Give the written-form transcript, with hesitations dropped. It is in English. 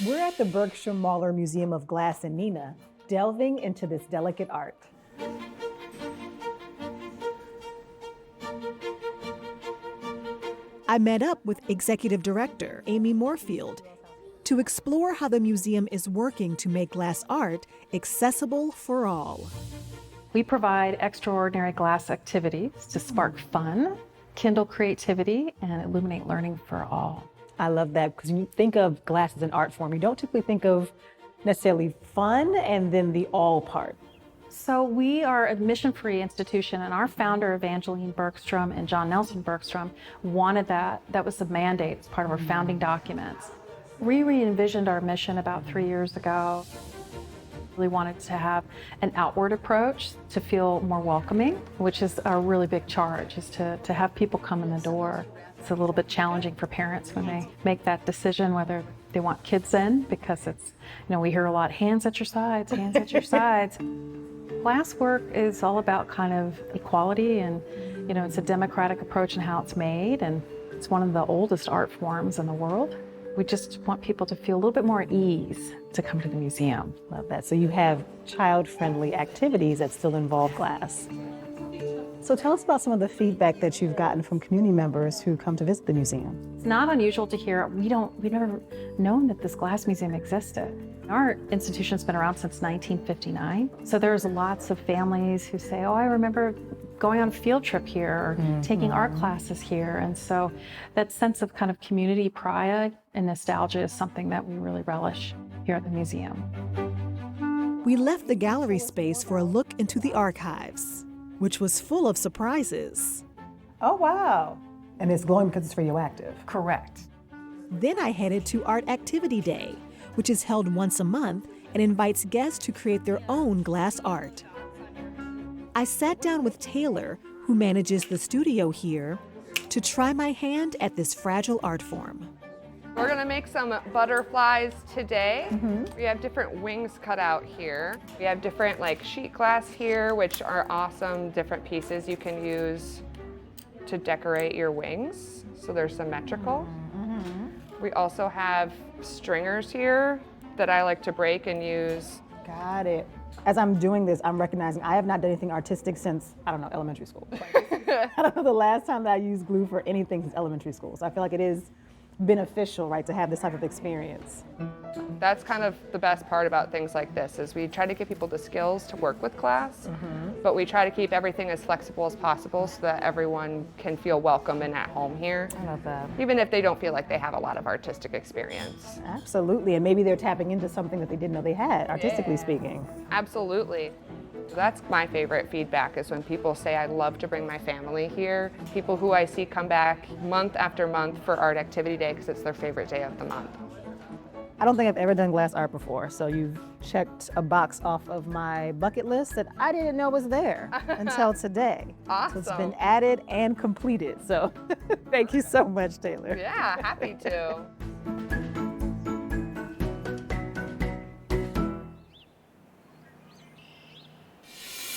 We're at the Bergstrom Mahler Museum of Glass in Neenah, delving into this delicate art. I met up with Executive Director Amy Moorfield to explore how the museum is working to make glass art accessible for all. We provide extraordinary glass activities to spark fun, kindle creativity, and illuminate learning for all. I love that because when you think of glass as an art form, you don't typically think of necessarily fun and then the all part. So we are a mission-free institution, and our founder, Evangeline Bergstrom and John Nelson Bergstrom, wanted that. That was the mandate. It's part of our founding documents. We re-envisioned our mission about 3 years ago. We wanted to have an outward approach to feel more welcoming, which is a really big charge, is to have people come in the door. It's a little bit challenging for parents when they make that decision whether they want kids in, because it's, we hear a lot, hands at your sides, hands at your sides. Glasswork is all about kind of equality, and it's a democratic approach in how it's made, and it's one of the oldest art forms in the world. We just want people to feel a little bit more at ease to come to the museum. Love that. So you have child-friendly activities that still involve glass. So tell us about some of the feedback that you've gotten from community members who come to visit the museum. It's not unusual to hear, we've never known that this glass museum existed. Our institution's been around since 1959. So there's lots of families who say, oh, I remember going on a field trip here or taking art classes here. And so that sense of kind of community pride and nostalgia is something that we really relish here at the museum. We left the gallery space for a look into the archives, which was full of surprises. Oh, wow. And it's glowing because it's radioactive. Correct. Then I headed to Art Activity Day, which is held once a month and invites guests to create their own glass art. I sat down with Taylor, who manages the studio here, to try my hand at this fragile art form. We're gonna make some butterflies today. We have different wings cut out here. We have different sheet glass here, which are awesome, different pieces you can use to decorate your wings, so they're symmetrical. We also have stringers here that I like to break and use. Got it. As I'm doing this, I'm recognizing I have not done anything artistic since, elementary school. I don't know the last time that I used glue for anything since elementary school. So I feel like it is beneficial, right, to have this type of experience. That's kind of the best part about things like this, is we try to give people the skills to work with glass, but we try to keep everything as flexible as possible so that everyone can feel welcome and at home here. I love that. Even if they don't feel like they have a lot of artistic experience. Absolutely, and maybe they're tapping into something that they didn't know they had, artistically speaking. Absolutely. That's my favorite feedback, is when people say, I love to bring my family here. People who I see come back month after month for Art Activity Day because it's their favorite day of the month. I don't think I've ever done glass art before, so you've checked a box off of my bucket list that I didn't know was there until today. Awesome. So it's been added and completed, so thank you so much, Taylor. Yeah, happy to.